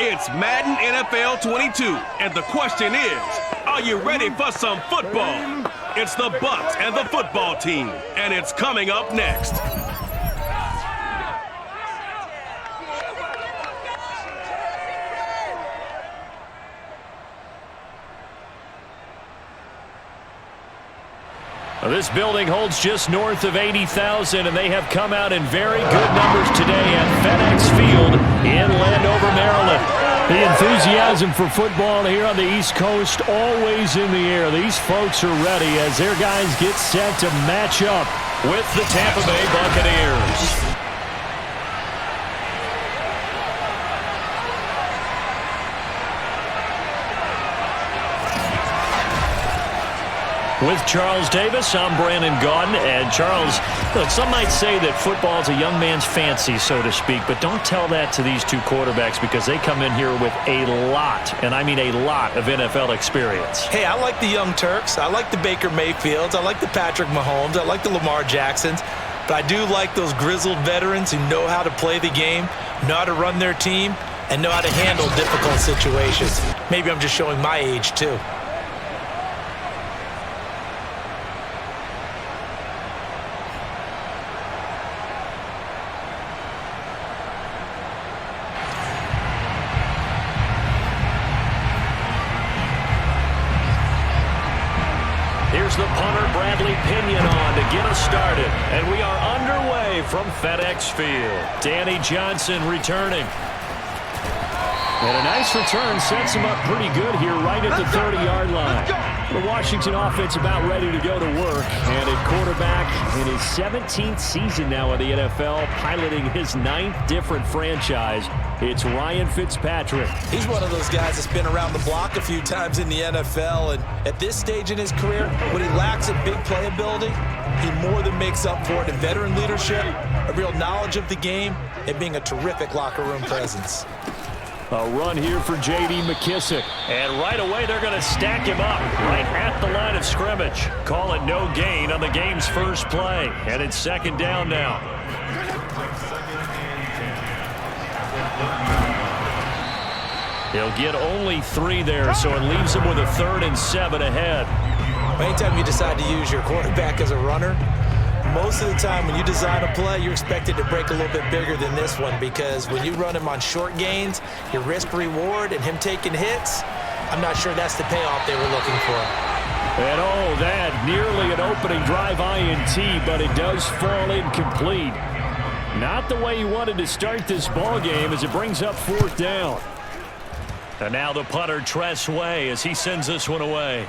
It's Madden NFL 22, and the question is, are you ready for some football? It's the Bucs and the football team, and it's coming up next. This building holds just north of 80,000, and they have come out in very good numbers today at FedEx Field in Landover, Maryland. The enthusiasm for football here on the East Coast always in the air. These folks are ready as their guys get set to match up with the Tampa Bay Buccaneers. With Charles Davis, I'm Brandon Gaudin. And Charles, look, some might say that football is a young man's fancy, so to speak, but don't tell that to these two quarterbacks because they come in here with a lot, and I mean a lot, of NFL experience. Hey, I like the young Turks. I like the Baker Mayfields. I like the Patrick Mahomes. I like the Lamar Jacksons. But I do like those grizzled veterans who know how to play the game, know how to run their team, and know how to handle difficult situations. Maybe I'm just showing my age, too. Here's the punter, Bradley Pinion, on to get us started. And we are underway from FedEx Field. Danny Johnson returning. And a nice return sets him up pretty good here right at the 30-yard line. The Washington offense about ready to go to work. And at quarterback in his 17th season now in the NFL, piloting his 9th different franchise, it's Ryan Fitzpatrick. He's one of those guys that's been around the block a few times in the NFL. And at this stage in his career, when he lacks a big playability, he more than makes up for it in veteran leadership, a real knowledge of the game, and being a terrific locker room presence. A run here for J.D. McKissick. And right away, they're going to stack him up right at the line of scrimmage. Call it no gain on the game's first play. And it's second down now. He'll get only 3 there, so it leaves him with a 3rd and 7 ahead. Anytime you decide to use your quarterback as a runner, most of the time when you design a play, you're expected to break a little bit bigger than this one because when you run him on short gains, your risk-reward and him taking hits, I'm not sure that's the payoff they were looking for. And oh, that nearly an opening drive INT, but it does fall incomplete. Not the way he wanted to start this ball game as it brings up 4th down. And now the punter, Tress Way, as he sends this one away.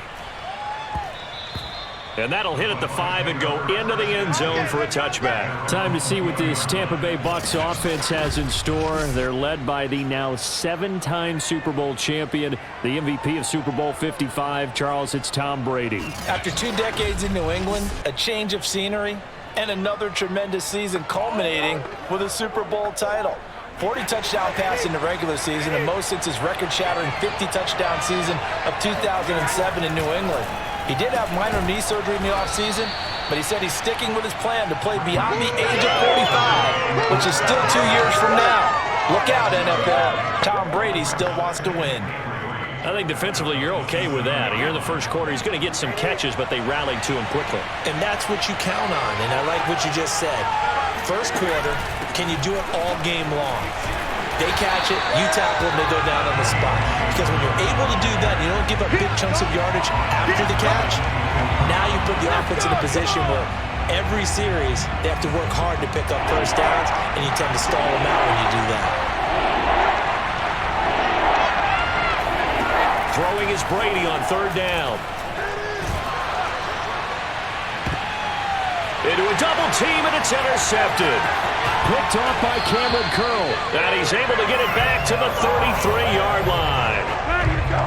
And that'll hit at the 5 and go into the end zone for a touchback. Time to see what this Tampa Bay Bucs offense has in store. They're led by the now 7-time Super Bowl champion, the MVP of Super Bowl 55. Charles, it's Tom Brady. After 2 decades in New England, a change of scenery, and another tremendous season culminating with a Super Bowl title. 40 touchdown pass in the regular season, and most since his record-shattering 50-touchdown season of 2007 in New England. He did have minor knee surgery in the offseason, but he said he's sticking with his plan to play beyond the age of 45, which is still 2 years from now. Look out, NFL. Tom Brady still wants to win. I think defensively you're okay with that. Here in the first quarter, he's going to get some catches, but they rallied to him quickly. And that's what you count on, and I like what you just said. First quarter, can you do it all game long? They catch it, you tackle them, they go down on the spot. Because when you're able to do that, you don't give up big chunks of yardage after the catch. Now you put the offense in a position where every series they have to work hard to pick up first downs, and you tend to stall them out when you do that. Throwing is Brady on 3rd down. Into a double team, and it's intercepted. Picked off by Cameron Curl. And he's able to get it back to the 33-yard line. There you go.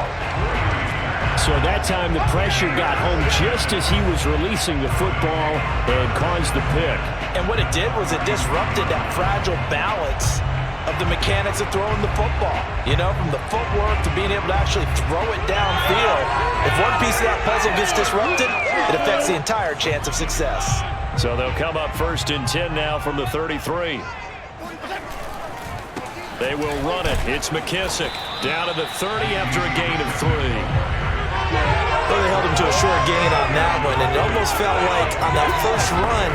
So that time the pressure got home just as he was releasing the football and caused the pick. And what it did was it disrupted that fragile balance of the mechanics of throwing the football. You know, from the footwork to being able to actually throw it downfield. If one piece of that puzzle gets disrupted, it affects the entire chance of success. So they'll come up 1st and 10 now from the 33. They will run it. It's McKissick down to the 30 after a gain of 3. Well, they held him to a short gain on that one, and it almost felt like on that first run,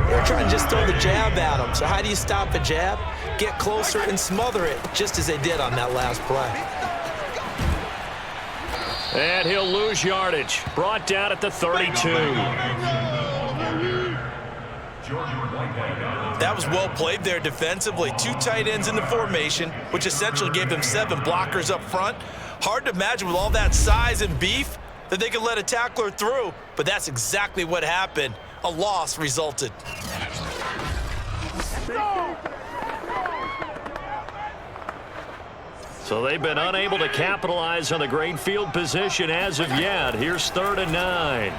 they were trying to just throw the jab at him. So how do you stop a jab? Get closer and smother it, just as they did on that last play. And he'll lose yardage. Brought down at the 32. That was well played there defensively. 2 tight ends in the formation, which essentially gave them 7 blockers up front. Hard to imagine with all that size and beef that they could let a tackler through, but that's exactly what happened. A loss resulted. So they've been unable to capitalize on the great field position as of yet. Here's 3rd and 9.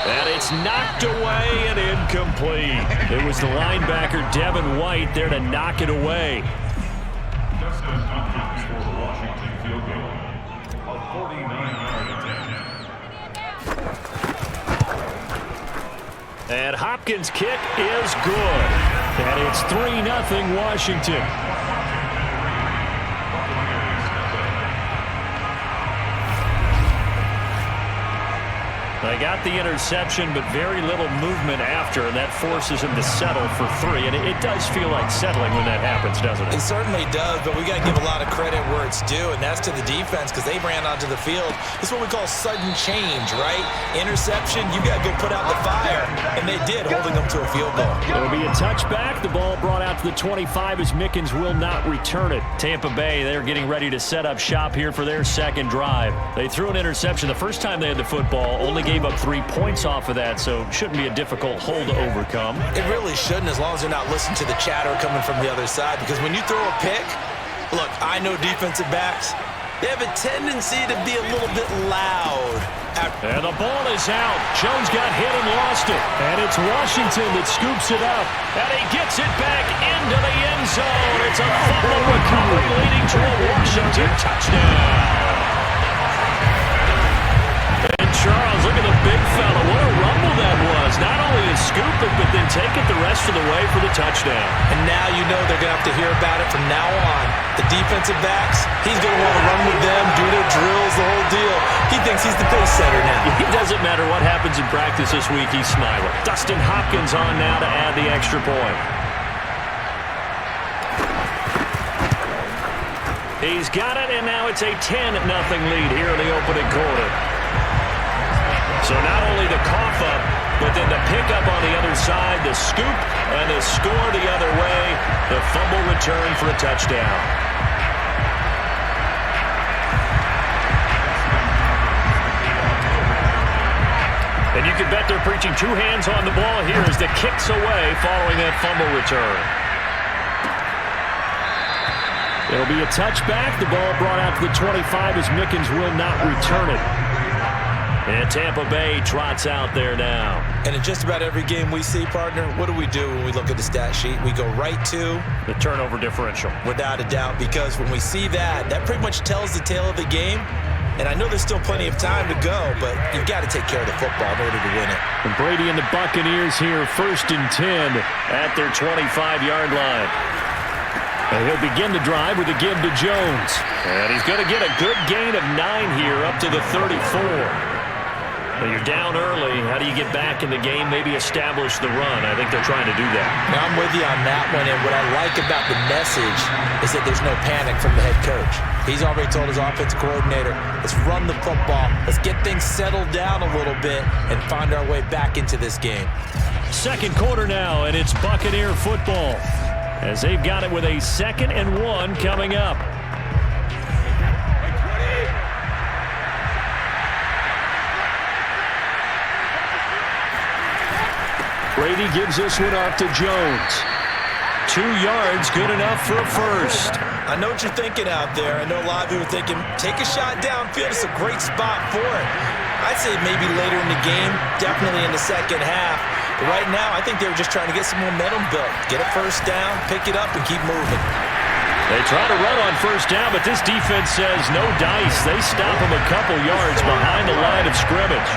And it's knocked away and incomplete. It was the linebacker, Devin White, there to knock it away. And Hopkins' kick is good. And it's 3-0 Washington. They got the interception, but very little movement after, and that forces him to settle for 3. And it does feel like settling when that happens, doesn't it? It certainly does, but we got to give a lot of credit where it's due, and that's to the defense because they ran onto the field. This is what we call sudden change, right? Interception, you got to go put out the fire, and they did, holding them to a field goal. It'll be a touchback. The ball brought out to the 25 as Mickens will not return it. Tampa Bay, they're getting ready to set up shop here for their second drive. They threw an interception the first time they had the football, only gave up 3 points off of that, so shouldn't be a difficult hole to overcome. It really shouldn't, as long as they're not listening to the chatter coming from the other side, because when you throw a pick, look, I know defensive backs, they have a tendency to be a little bit loud. And the ball is out. Jones got hit and lost it. And it's Washington that scoops it up. And he gets it back into the end zone. It's a fumble recovery leading to a Washington touchdown. Charles, look at the big fella. What a rumble that was. Not only a scoop it, but then take it the rest of the way for the touchdown. And now you know they're going to have to hear about it from now on. The defensive backs, he's going to want to run with them, do their drills, the whole deal. He thinks he's the pace setter now. It doesn't matter what happens in practice this week, he's smiling. Dustin Hopkins on now to add the extra point. He's got it, and now it's a 10-0 lead here in the opening quarter. So not only the cough up, but then the pickup on the other side, the scoop, and the score the other way, the fumble return for a touchdown. And you can bet they're preaching 2 hands on the ball here as the kick's away following that fumble return. It'll be a touchback. The ball brought out to the 25 as Mickens will not return it. And Tampa Bay trots out there now. And in just about every game we see, partner, what do we do when we look at the stat sheet? We go right to the turnover differential. Without a doubt, because when we see that, that pretty much tells the tale of the game. And I know there's still plenty of time to go, but you've got to take care of the football in order to win it. And Brady and the Buccaneers here, 1st and 10 at their 25-yard line. And he'll begin the drive with a give to Jones. And he's going to get a good gain of 9 here up to the 34. Well, you're down early. How do you get back in the game? Maybe establish the run. I think they're trying to do that. Now, I'm with you on that one, and what I like about the message is that there's no panic from the head coach. He's already told his offensive coordinator, let's run the football, let's get things settled down a little bit and find our way back into this game. Second quarter now, and it's Buccaneer football as they've got it with a 2nd and 1 coming up. Brady gives this one off to Jones. 2 yards, good enough for a first. I know what you're thinking out there. I know a lot of you are thinking, take a shot downfield. It's a great spot for it. I'd say maybe later in the game, definitely in the second half. But right now, I think they were just trying to get some momentum built. Get a first down, pick it up, and keep moving. They try to run on first down, but this defense says no dice. They stop them a couple yards behind the line of scrimmage.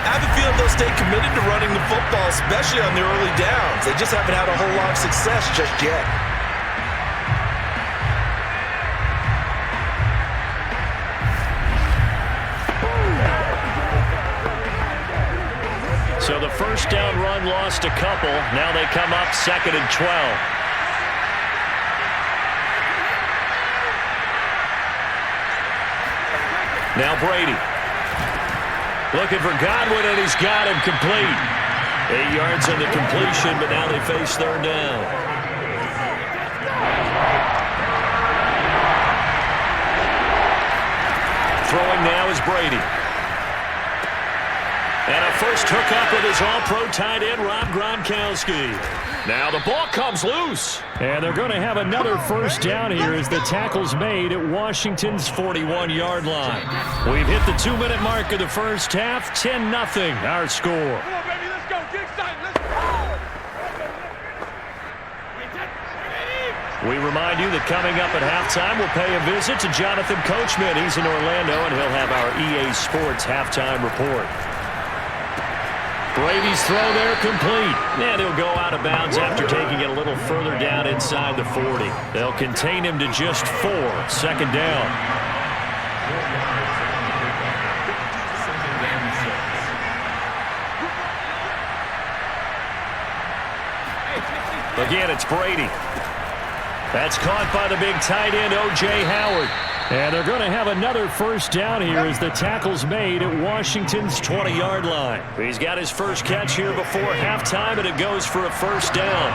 I have a feeling they'll stay committed to running the football, especially on the early downs. They just haven't had a whole lot of success just yet. So the first down run lost a couple. Now they come up 2nd and 12. Now Brady. Looking for Godwin, and he's got him complete. 8 yards on the completion, but now they face 3rd down. Throwing now is Brady. And a first hookup with his all-pro tight end, Rob Gronkowski. Now the ball comes loose. And they're going to have another first down here as the tackle's made at Washington's 41-yard line. We've hit the 2-minute mark of the first half. 10-0 our score. Come on, baby, let's go. Get excited. Let's go. We remind you that coming up at halftime, we'll pay a visit to Jonathan Coachman. He's in Orlando, and he'll have our EA Sports halftime report. Brady's throw there complete. And he'll go out of bounds after taking it a little further down inside the 40. They'll contain him to just 4. 2nd down. Again, it's Brady. That's caught by the big tight end, O.J. Howard. And they're going to have another first down here as the tackle's made at Washington's 20-yard line. He's got his first catch here before halftime, and it goes for a first down.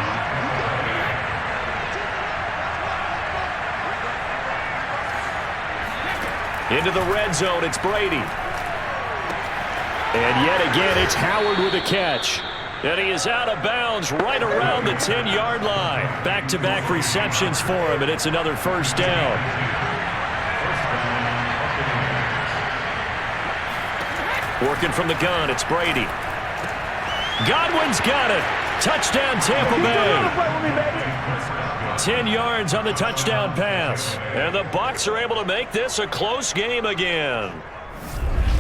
Into the red zone, it's Brady. And yet again, it's Howard with a catch. And he is out of bounds right around the 10-yard line. Back-to-back receptions for him, and it's another first down. Working from the gun, it's Brady. Godwin's got it. Touchdown, Tampa Bay. 10 yards on the touchdown pass. And the Bucs are able to make this a close game again.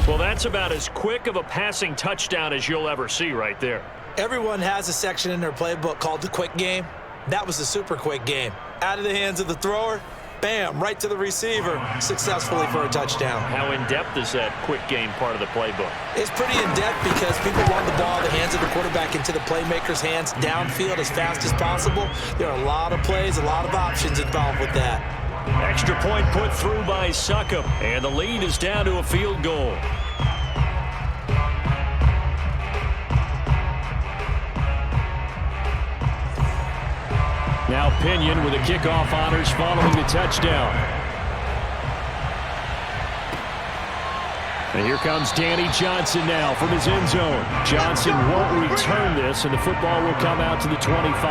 Well, that's about as quick of a passing touchdown as you'll ever see right there. Everyone has a section in their playbook called the quick game. That was a super quick game. Out of the hands of the thrower, bam, right to the receiver, successfully for a touchdown. How in-depth is that quick game part of the playbook? It's pretty in-depth because people want the ball in the hands of the quarterback into the playmaker's hands downfield as fast as possible. There are a lot of plays, a lot of options involved with that. Extra point put through by Succop, and the lead is down to a field goal. Now Pinion with the kickoff honors following the touchdown. And here comes Danny Johnson now from his end zone. Johnson won't return this, and the football will come out to the 25.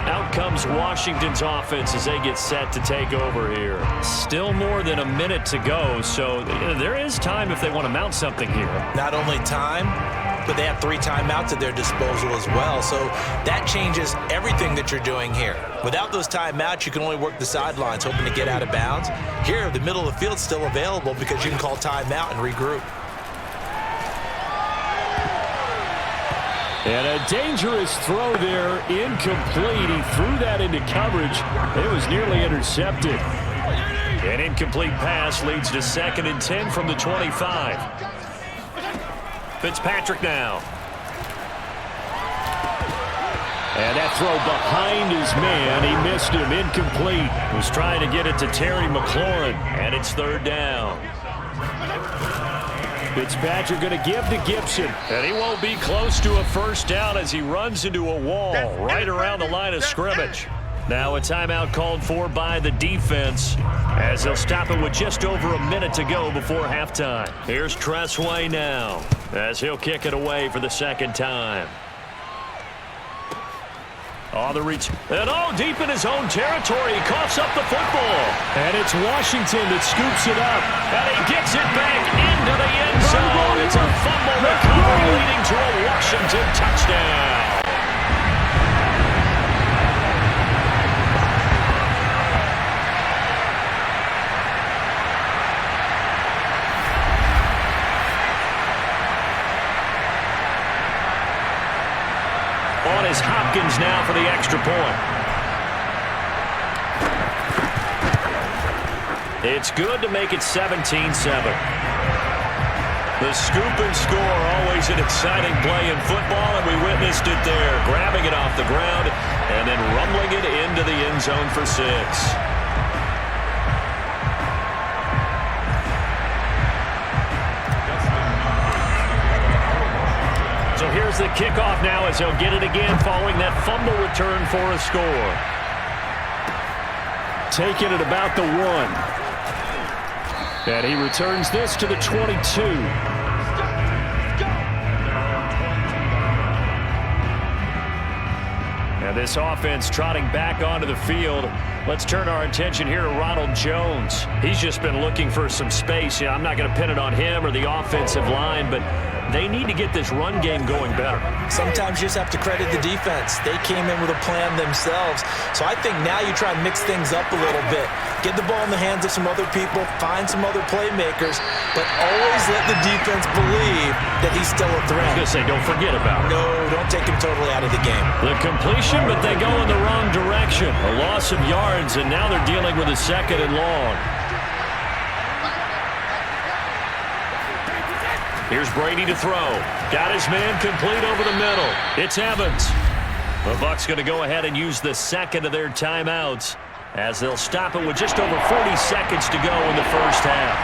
Out comes Washington's offense as they get set to take over here. Still more than a minute to go, so there is time if they want to mount something here. Not only time, but they have 3 timeouts at their disposal as well, so that changes everything that you're doing here. Without those timeouts, you can only work the sidelines, hoping to get out of bounds. Here, the middle of the field's still available because you can call timeout and regroup. And a dangerous throw there, incomplete. He threw that into coverage. It was nearly intercepted. An incomplete pass leads to 2nd and 10 from the 25. Fitzpatrick now. And that throw behind his man. He missed him. Incomplete. He was trying to get it to Terry McLaurin. And it's 3rd down. Fitzpatrick going to give to Gibson. And he won't be close to a first down as he runs into a wall right around the line of scrimmage. Now a timeout called for by the defense as they'll stop it with just over a minute to go before halftime. Here's Tressway now as he'll kick it away for the 2nd time. On the reach, and deep in his own territory, he coughs up the football. And it's Washington that scoops it up. And he gets it back into the end zone. It's a fumble recovery leading to a Washington touchdown. on is Hopkins now for the extra point. It's good to make it 17-7. The scoop and score, always an exciting play in football, and we witnessed it there, grabbing it off the ground and then rumbling it into the end zone for 6. So here's the kickoff now as he'll get it again following that fumble return for a score. Taking it about the 1. And he returns this to the 22. And this offense trotting back onto the field. Let's turn our attention here to Ronald Jones. He's just been looking for some space. I'm not going to pin it on him or the offensive line, but they need to get this run game going better. Sometimes you just have to credit the defense. They came in with a plan themselves. So I think now you try and mix things up a little bit. Get the ball in the hands of some other people, find some other playmakers, but always let the defense believe that he's still a threat. I was going to say, don't forget about it. No, don't take him totally out of the game. The completion, but they go in the wrong direction. A loss of yards, and now they're dealing with a 2nd and long. Here's Brady to throw. Got his man complete over the middle. It's Evans. The Bucs going to go ahead and use the 2nd of their timeouts as they'll stop it with just over 40 seconds to go in the first half.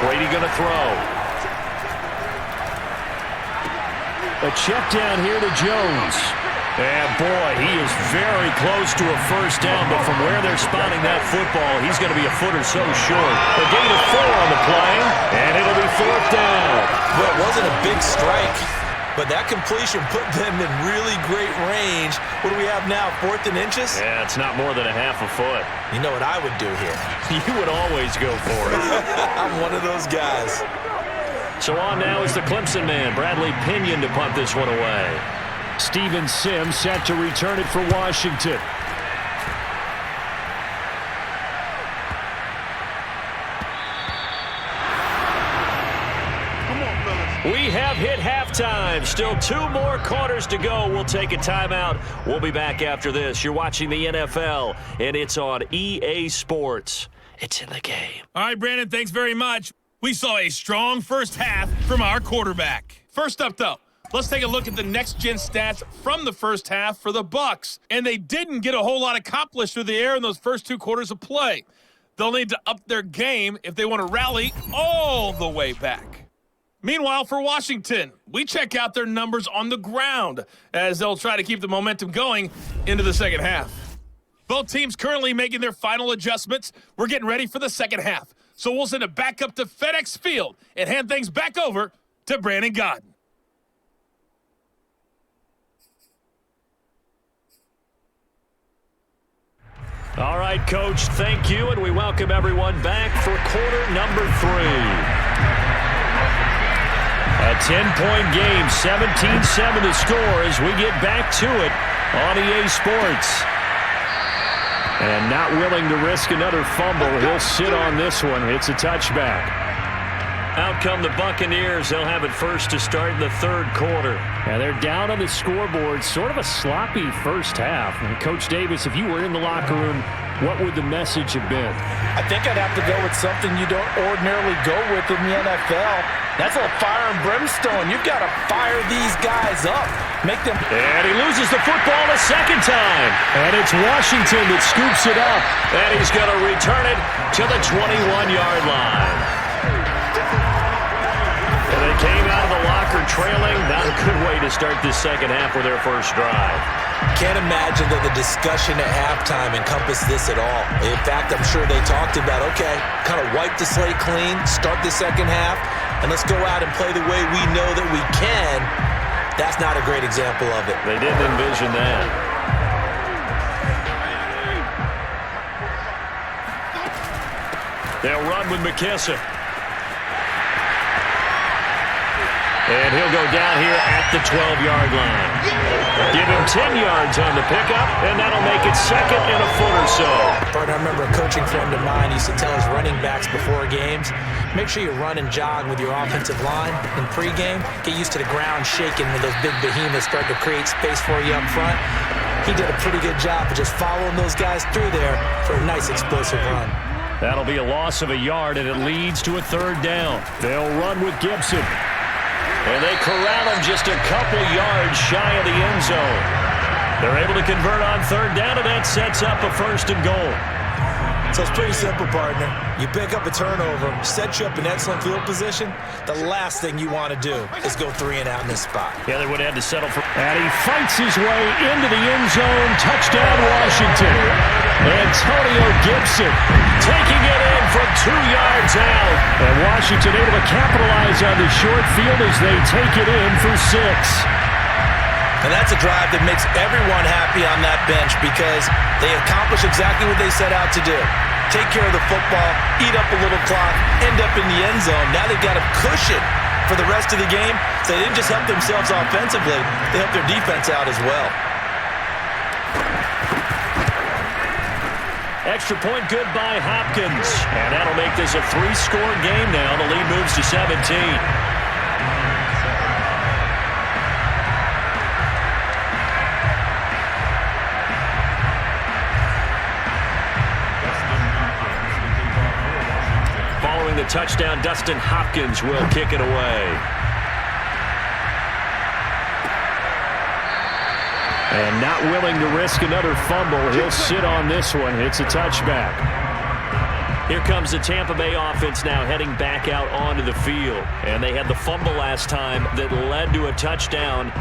Brady going to throw. A check down here to Jones. And boy, he is very close to a first down, but from where they're spotting that football, he's going to be a foot or so short. A gain of 4 on the play, and it'll be 4th down. Well, it wasn't a big strike, but that completion put them in really great range. What do we have now, 4th and inches? Yeah, it's not more than a half a foot. You know what I would do here? You would always go for it. I'm one of those guys. So on now is the Clemson man, Bradley Pinion, to punt this one away. Steven Sims set to return it for Washington. We have hit halftime. Still 2 more quarters to go. We'll take a timeout. We'll be back after this. You're watching the NFL, and it's on EA Sports. It's in the game. All right, Brandon, thanks very much. We saw a strong first half from our quarterback. First up, though, let's take a look at the next-gen stats from the first half for the Bucs. And they didn't get a whole lot accomplished through the air in those first 2 quarters of play. They'll need to up their game if they want to rally all the way back. Meanwhile, for Washington, we check out their numbers on the ground as they'll try to keep the momentum going into the second half. Both teams currently making their final adjustments. We're getting ready for the second half. So we'll send it back up to FedEx Field and hand things back over to Brandon Godden. All right, Coach, thank you, and we welcome everyone back for quarter number 3. A 10-point game, 17-7 to score as we get back to it on EA Sports. And not willing to risk another fumble. He'll sit on this one. It's a touchback. Out come the Buccaneers. They'll have it first to start in the 3rd quarter. And they're down on the scoreboard. Sort of a sloppy first half. And Coach Davis, if you were in the locker room, what would the message have been? I think I'd have to go with something you don't ordinarily go with in the NFL. That's a fire and brimstone. You've got to fire these guys up. Make them. And he loses the football a second time. And it's Washington that scoops it up. And he's going to return it to the 21-yard line. And they came out of the locker trailing. Not a good way to start this second half with their first drive. Can't imagine that the discussion at halftime encompassed this at all. In fact, I'm sure they talked about, okay, kind of wipe the slate clean, start the second half, and let's go out and play the way we know that we can. That's not a great example of it. They didn't envision that. They'll run with McKissick. And he'll go down here at the 12-yard line. Give him 10 yards on the pickup, and that'll make it second and a foot or so. Bart, I remember a coaching friend of mine used to tell his running backs before games, make sure you run and jog with your offensive line in pregame. Get used to the ground shaking when those big behemoths start to create space for you up front. He did a pretty good job of just following those guys through there for a nice explosive run. That'll be a loss of a yard, and it leads to a third down. They'll run with Gibson. And they corral him just a couple yards shy of the end zone. They're able to convert on third down, and that sets up a first and goal. So it's pretty simple, partner. You pick up a turnover, set you up in excellent field position. The last thing you want to do is go 3 and out in this spot. Yeah, they would have had to settle for. And he fights his way into the end zone. Touchdown, Washington. Antonio Gibson taking it in from 2 yards out. And Washington able to capitalize on the short field as they take it in for 6. And that's a drive that makes everyone happy on that bench because they accomplish exactly what they set out to do. Take care of the football, eat up a little clock, end up in the end zone. Now they've got a cushion for the rest of the game. So they didn't just help themselves offensively, they helped their defense out as well. Extra point good by Hopkins. And that'll make this a 3-score game now. The lead moves to 17. Following the touchdown, Dustin Hopkins will kick it away. And not willing to risk another fumble. He'll sit on this one. It's a touchback. Here comes the Tampa Bay offense now heading back out onto the field. And they had the fumble last time that led to a touchdown.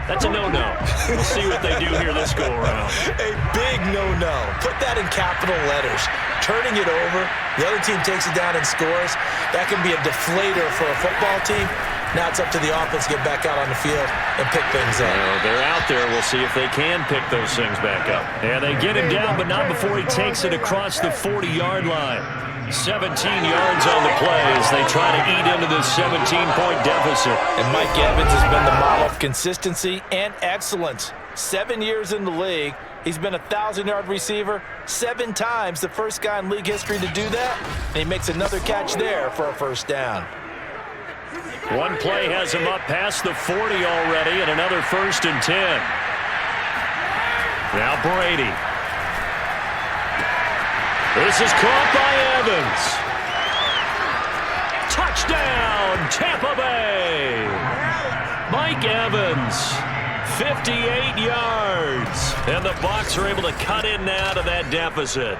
That's a no-no. We'll see what they do here this go-around. A big no-no. Put that in capital letters. Turning it over, the other team takes it down and scores. That can be a deflator for a football team. Now it's up to the offense to get back out on the field and pick things up. Well, they're out there. We'll see if they can pick those things back up. And they get him down, but not before he takes it across the 40-yard line. 17 yards on the play as they try to eat into this 17-point deficit. And Mike Evans has been the model of consistency and excellence. 7 years in the league. He's been a 1,000-yard receiver 7 times, the first guy in league history to do that. And he makes another catch there for a first down. One play has him up past the 40 already, and another 1st and 10. Now Brady. This is caught by Evans. Touchdown, Tampa Bay. Mike Evans, 58 yards. And the Bucs are able to cut in now to that deficit.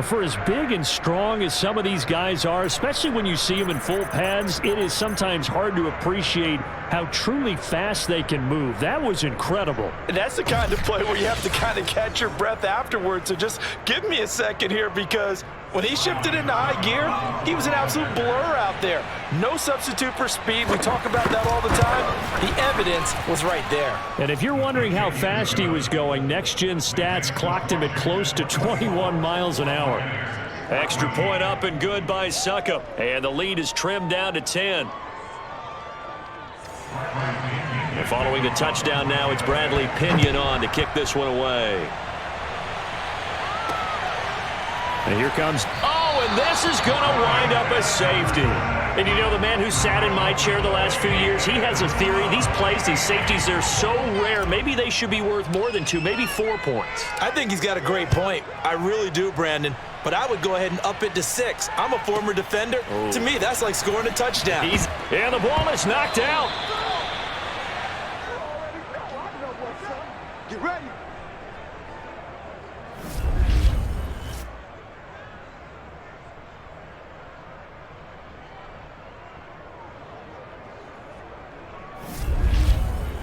For as big and strong as some of these guys are, especially when you see them in full pads, it is sometimes hard to appreciate how truly fast they can move. That was incredible. And that's the kind of play where you have to kind of catch your breath afterwards. So just give me a second here, because when he shifted into high gear, he was an absolute blur out there. No substitute for speed. We talk about that all the time. The evidence was right there. And if you're wondering how fast he was going, next-gen stats clocked him at close to 21 miles an hour. Extra point up and good by Succop. And the lead is trimmed down to 10. And following the touchdown now, it's Bradley Pinion on to kick this one away. And here comes... Oh, and this is going to wind up a safety. And you know, the man who sat in my chair the last few years, he has a theory. These plays, these safeties, they're so rare. Maybe they should be worth more than 2, maybe 4 points. I think he's got a great point. I really do, Brandon. But I would go ahead and up it to 6. I'm a former defender. Oh. To me, that's like scoring a touchdown. And the ball is knocked out. Get ready.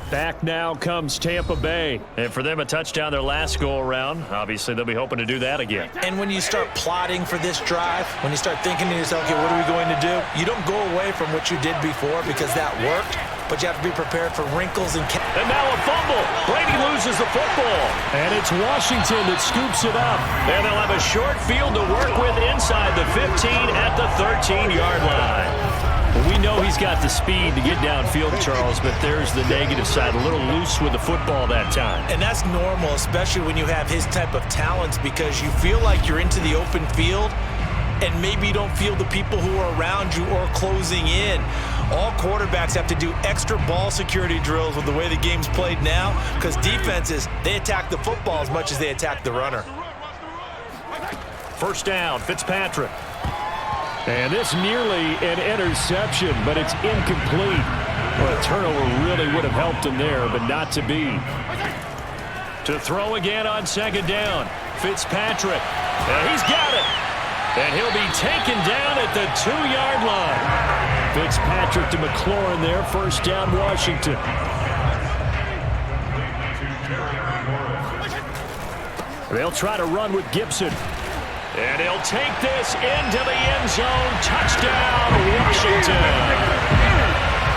Back now comes Tampa Bay. And for them, a touchdown their last go-around. Obviously, they'll be hoping to do that again. And when you start plotting for this drive, when you start thinking to yourself, okay, what are we going to do? You don't go away from what you did before because that worked, but you have to be prepared for wrinkles and... And now a fumble. Brady loses the football. And it's Washington that scoops it up. And they'll have a short field to work with inside the 15 at the 13-yard line. Well, we know he's got the speed to get downfield, Charles, but there's the negative side. A little loose with the football that time. And that's normal, especially when you have his type of talents, because you feel like you're into the open field and maybe you don't feel the people who are around you or closing in. All quarterbacks have to do extra ball security drills with the way the game's played now, because defenses, they attack the football as much as they attack the runner. First down, Fitzpatrick. And this nearly an interception, but it's incomplete. Well, a turnover really would have helped him there, but not to be. To throw again on second down, Fitzpatrick. And he's got it. And he'll be taken down at the 2-yard line. Fitzpatrick to McLaurin there, first down, Washington. They'll try to run with Gibson. And he'll take this into the end zone. Touchdown, Washington.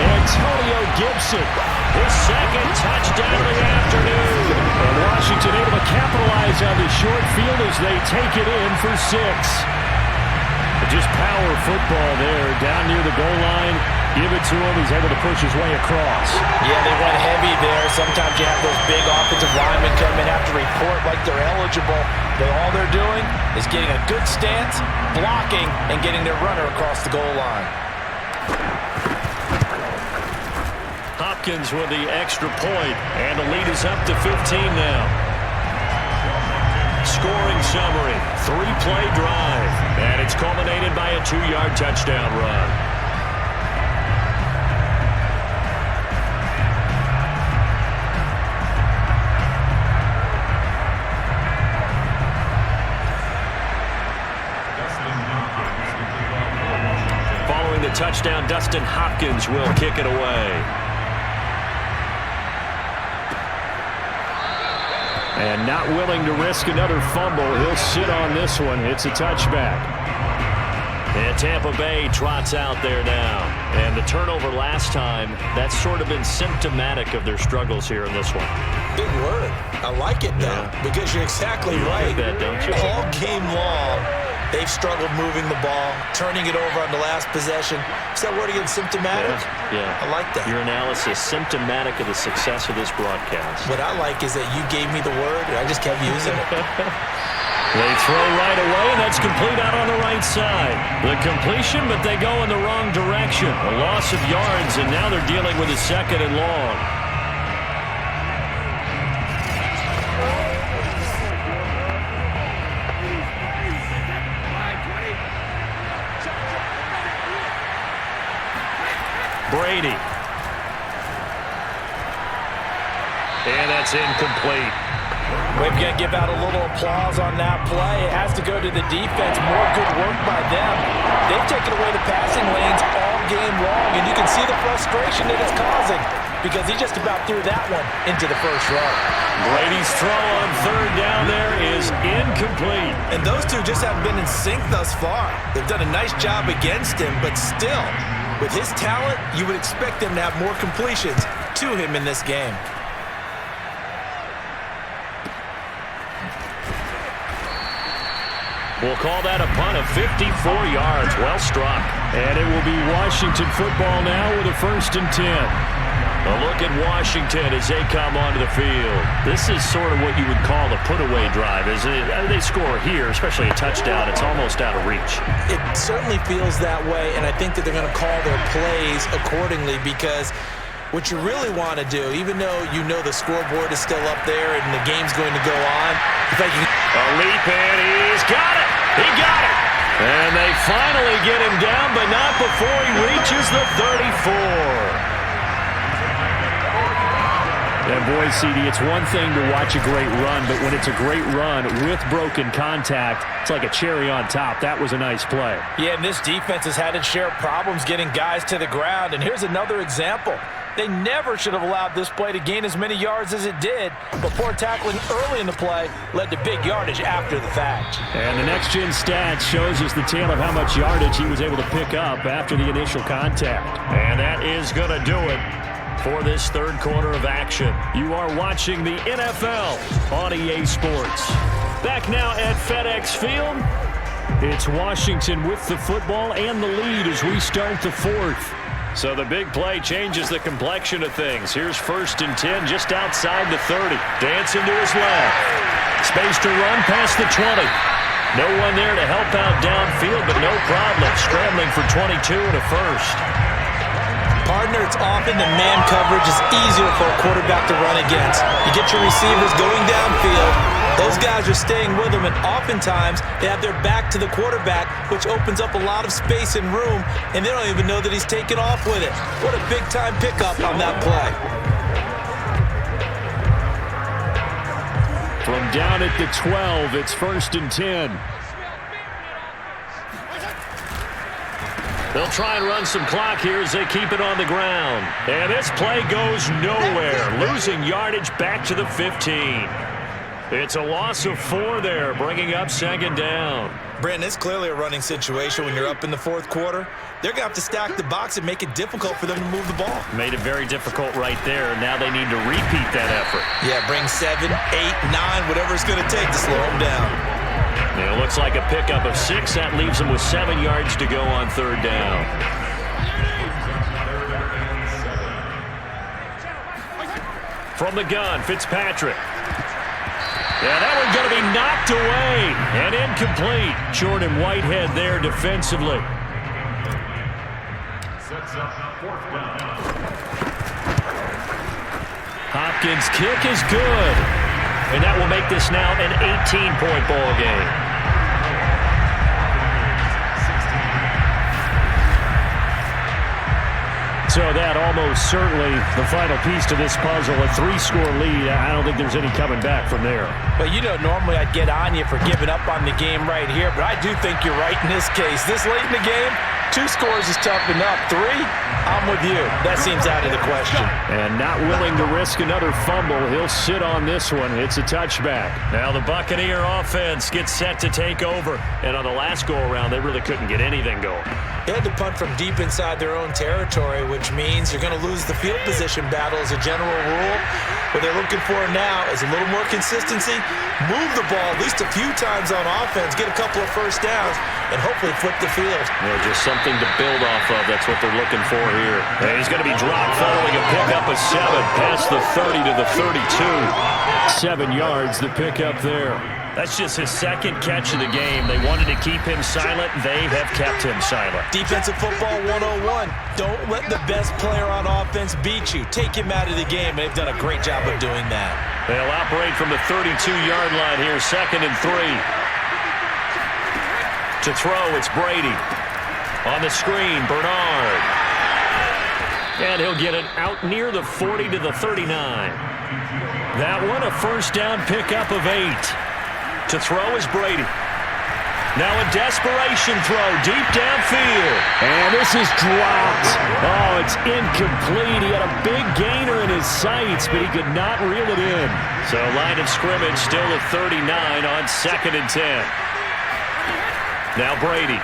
Antonio Gibson, his second touchdown of the afternoon. And Washington able to capitalize on the short field as they take it in for 6. Just power football there, down near the goal line. Give it to him. He's able to push his way across. Yeah, they went heavy there. Sometimes you have those big offensive linemen come in, have to report like they're eligible. But all they're doing is getting a good stance, blocking, and getting their runner across the goal line. Hopkins with the extra point, and the lead is up to 15 now. Scoring summary, 3-play drive, and it's culminated by a 2-yard touchdown run. Following the touchdown, Dustin Hopkins will kick it away. And not willing to risk another fumble. He'll sit on this one. It's a touchback. And Tampa Bay trots out there now. And the turnover last time, that's sort of been symptomatic of their struggles here in this one. Big word. I like it, though, because you're exactly right. That, don't you? All game long, they've struggled moving the ball, turning it over on the last possession. Is that word again, symptomatic? Yeah. I like that. Your analysis, symptomatic of the success of this broadcast. What I like is that you gave me the word, and I just kept using it. They throw right away, and that's complete out on the right side. The completion, but they go in the wrong direction. A loss of yards, and now they're dealing with a second and long. Brady. And that's incomplete. We're going to give out a little applause on that play. It has to go to the defense. More good work by them. They've taken away the passing lanes all game long, and you can see the frustration that it's causing because he just about threw that one into the first row. Brady's throw on third down there is incomplete. And those two just haven't been in sync thus far. They've done a nice job against him, but still, with his talent, you would expect him to have more completions to him in this game. We'll call that a punt of 54 yards. Well struck. And it will be Washington football now with a 1st and 10. A look at Washington as they come onto the field. This is sort of what you would call a put-away drive. As they score here, especially a touchdown, it's almost out of reach. It certainly feels that way, and I think that they're going to call their plays accordingly because what you really want to do, even though you know the scoreboard is still up there and the game's going to go on, a leap, and he's got it. He got it. And they finally get him down, but not before he reaches the 34. And boy, CD, it's one thing to watch a great run, but when it's a great run with broken contact, it's like a cherry on top. That was a nice play. Yeah, and this defense has had its share of problems getting guys to the ground. And here's another example. They never should have allowed this play to gain as many yards as it did, but poor tackling early in the play led to big yardage after the fact. And the next-gen stats shows us the tale of how much yardage he was able to pick up after the initial contact. And that is going to do it for this third quarter of action. You are watching the NFL on EA Sports. Back now at FedEx Field. It's Washington with the football and the lead as we start the fourth. So the big play changes the complexion of things. Here's 1st and 10 just outside the 30. Dancing to his left. Space to run past the 20. No one there to help out downfield, but no problem. Scrambling for 22 and a first. Partner, it's often the man coverage is easier for a quarterback to run against. You get your receivers going downfield. Those guys are staying with them, and oftentimes they have their back to the quarterback, which opens up a lot of space and room, and they don't even know that he's taken off with it. What a big-time pickup on that play. From down at the 12, it's 1st and 10. They'll try and run some clock here as they keep it on the ground. And this play goes nowhere. Losing yardage back to the 15. It's a loss of 4 there, bringing up 2nd down. Brandon, it's clearly a running situation when you're up in the 4th quarter. They're going to have to stack the box and make it difficult for them to move the ball. Made it very difficult right there. Now they need to repeat that effort. Yeah, bring 7, 8, 9, whatever it's going to take to slow them down. It looks like a pickup of 6. That leaves them with 7 yards to go on 3rd down. From the gun, Fitzpatrick. Yeah, that one's going to be knocked away and incomplete. Jordan Whitehead there defensively. Hopkins' kick is good. And that will make this now an 18-point ball game. So that almost certainly the final piece to this puzzle, a 3-score lead. I don't think there's any coming back from there. Well, you know, normally I'd get on you for giving up on the game right here, but I do think you're right in this case. This late in the game, 2 scores is tough enough. 3, I'm with you. That seems out of the question. And not willing to risk another fumble. He'll sit on this one. It's a touchback. Now the Buccaneer offense gets set to take over. And on the last go-around, they really couldn't get anything going. They had to punt from deep inside their own territory, which means you're going to lose the field position battle as a general rule. What they're looking for now is a little more consistency, move the ball at least a few times on offense, get a couple of first downs, and hopefully flip the field. Well, just something to build off of. That's what they're looking for here. And he's going to be dropped following a pickup of 7 past the 30 to the 32. 7 yards, the pickup there. That's just his 2nd catch of the game. They wanted to keep him silent. They have kept him silent. Defensive football 101. Don't let the best player on offense beat you. Take him out of the game. They've done a great job of doing that. They'll operate from the 32-yard line here, 2nd and 3. To throw, it's Brady. On the screen, Bernard. And he'll get it out near the 40 to the 39. That one, a first down pickup of 8. To throw is Brady. Now a desperation throw deep downfield. And this is dropped. Oh, it's incomplete. He had a big gainer in his sights, but he could not reel it in. So line of scrimmage still at 39 on 2nd and 10. Now Brady.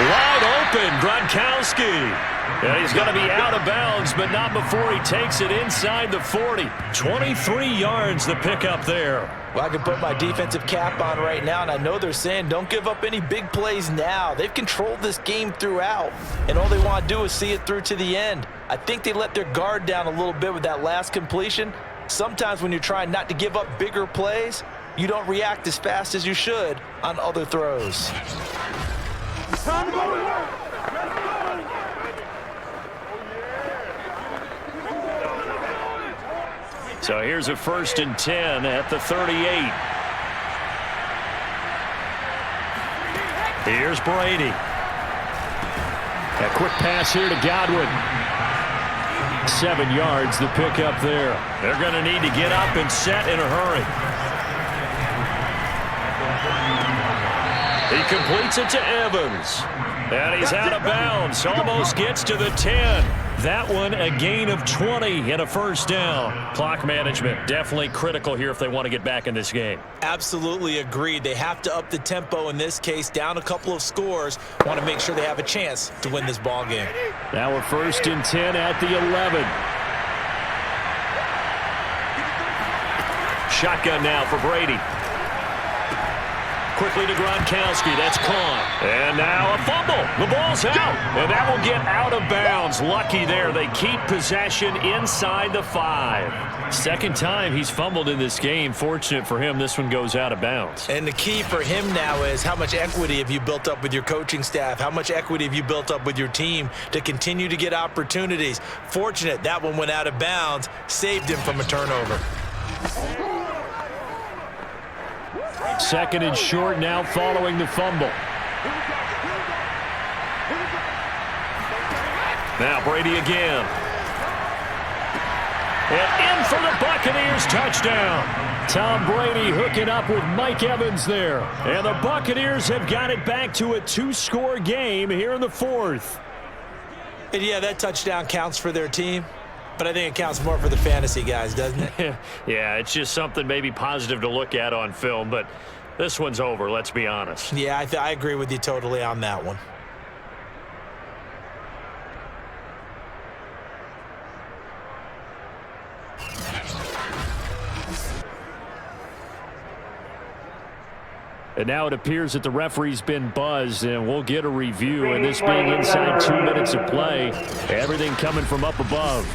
Wide open, Gronkowski. And he's going to be out of bounds, but not before he takes it inside the 40. 23 yards, the pickup there. Well, I can put my defensive cap on right now, and I know they're saying don't give up any big plays now. They've controlled this game throughout, and all they want to do is see it through to the end. I think they let their guard down a little bit with that last completion. Sometimes when you're trying not to give up bigger plays, you don't react as fast as you should on other throws. So here's a 1st and 10 at the 38. Here's Brady. A quick pass here to Godwin. 7 yards, the pickup there. They're going to need to get up and set in a hurry. He completes it to Evans. And he's out of bounds. Almost gets to the 10. That one, a gain of 20 and a first down. Clock management, definitely critical here if they want to get back in this game. Absolutely agreed. They have to up the tempo in this case, down a couple of scores. Want to make sure they have a chance to win this ball game. Now we're 1st and 10 at the 11. Shotgun now for Brady. Quickly to Gronkowski. That's caught. And now a fumble. The ball's out. And that will get out of bounds. Lucky there. They keep possession inside the 5. Second time he's fumbled in this game. Fortunate for him, this one goes out of bounds. And the key for him now is how much equity have you built up with your coaching staff? How much equity have you built up with your team to continue to get opportunities? Fortunate that one went out of bounds. Saved him from a turnover. Second and short now following the fumble. Now Brady again. And in for the Buccaneers touchdown. Tom Brady hooking up with Mike Evans there. And the Buccaneers have got it back to a 2-score game here in the 4th. And yeah, that touchdown counts for their team. But I think it counts more for the fantasy guys, doesn't it? Yeah, it's just something maybe positive to look at on film, but this one's over, let's be honest. Yeah, I agree with you totally on that one. And now it appears that the referee's been buzzed, and we'll get a review. And this being inside 2 minutes of play, everything coming from up above.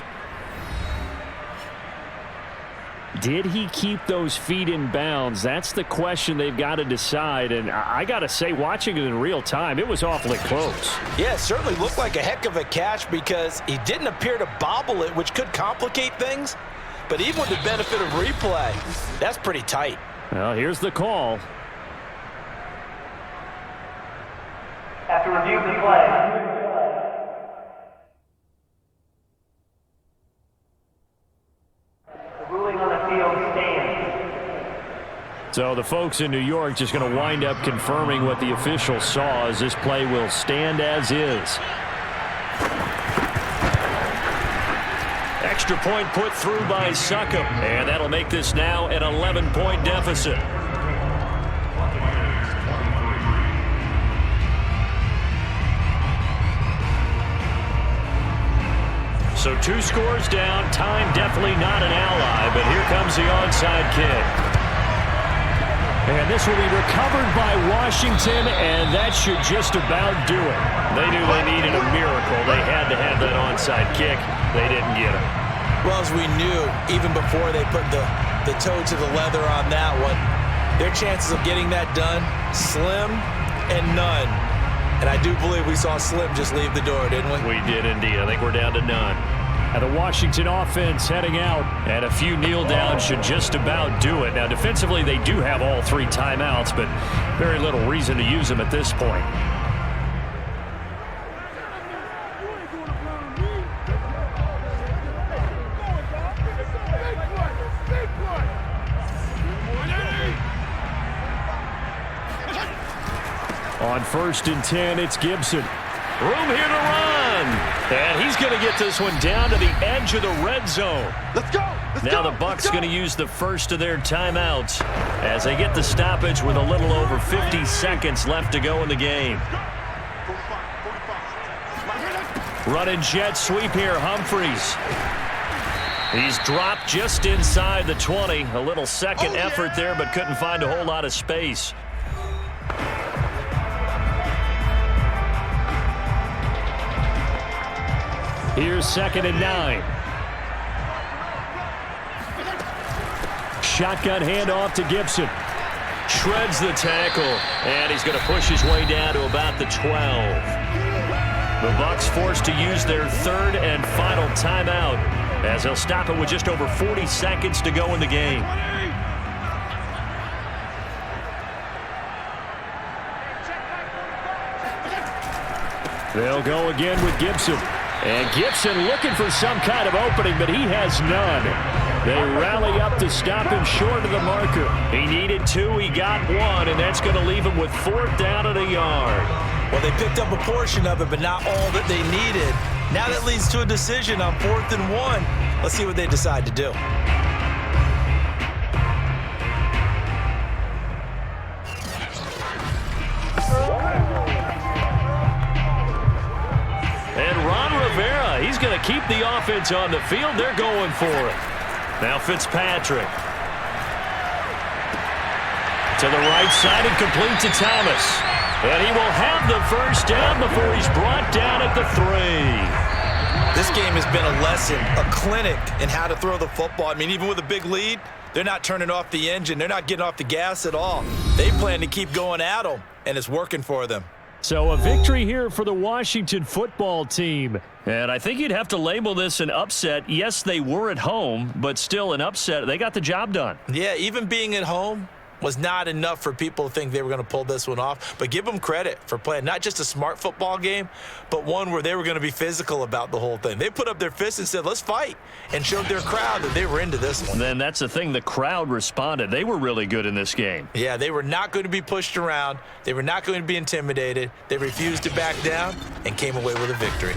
Did he keep those feet in bounds? That's the question they've got to decide. And I got to say, watching it in real time, it was awfully close. Yeah, it certainly looked like a heck of a catch because he didn't appear to bobble it, which could complicate things. But even with the benefit of replay, that's pretty tight. Well, here's the call. After review of the play, the ruling on the field stands. So the folks in New York just going to wind up confirming what the official saw, as this play will stand as is. Extra point put through by Succop, and that'll make this now an 11-point deficit. So 2 scores down. Time definitely not an ally, but here comes the onside kick. And this will be recovered by Washington, and that should just about do it. They knew they needed a miracle. They had to have that onside kick. They didn't get it. Well, as we knew, even before they put the toe to the leather on that one, their chances of getting that done, slim and none. And I do believe we saw Slim just leave the door, didn't we? We did indeed. I think we're down to none. And the Washington offense heading out. And a few kneel downs should just about do it. Now, defensively, they do have all 3 timeouts, but very little reason to use them at this point. On 1st and 10, it's Gibson. Room here to run. And he's going to get this one down to the edge of the red zone. Let's go. Now the Bucs going to use the first of their timeouts as they get the stoppage with a little over 50 seconds left to go in the game. Running jet sweep here, Humphries. He's dropped just inside the 20. A little second effort there, but couldn't find a whole lot of space. Here's 2nd and 9. Shotgun handoff to Gibson. Shreds the tackle, and he's going to push his way down to about the 12. The Bucs forced to use their 3rd and final timeout as they'll stop it with just over 40 seconds to go in the game. They'll go again with Gibson. And Gibson looking for some kind of opening, but he has none. They rally up to stop him short of the marker. He needed 2, he got 1, and that's going to leave him with 4th down at a yard. Well, they picked up a portion of it, but not all that they needed. Now that leads to a decision on 4th and 1. Let's see what they decide to do. He's going to keep the offense on the field. They're going for it. Now Fitzpatrick. To the right side and complete to Thomas. And he will have the first down before he's brought down at the 3. This game has been a lesson, a clinic in how to throw the football. I mean, even with a big lead, they're not turning off the engine. They're not getting off the gas at all. They plan to keep going at them, and it's working for them. So a victory here for the Washington football team. And I think you'd have to label this an upset. Yes, they were at home, but still an upset. They got the job done. Yeah, even being at home was not enough for people to think they were going to pull this one off. But give them credit for playing not just a smart football game, but one where they were going to be physical about the whole thing. They put up their fists and said, let's fight, and showed their crowd that they were into this one. Then that's the thing. The crowd responded. They were really good in this game. Yeah, they were not going to be pushed around. They were not going to be intimidated. They refused to back down and came away with a victory.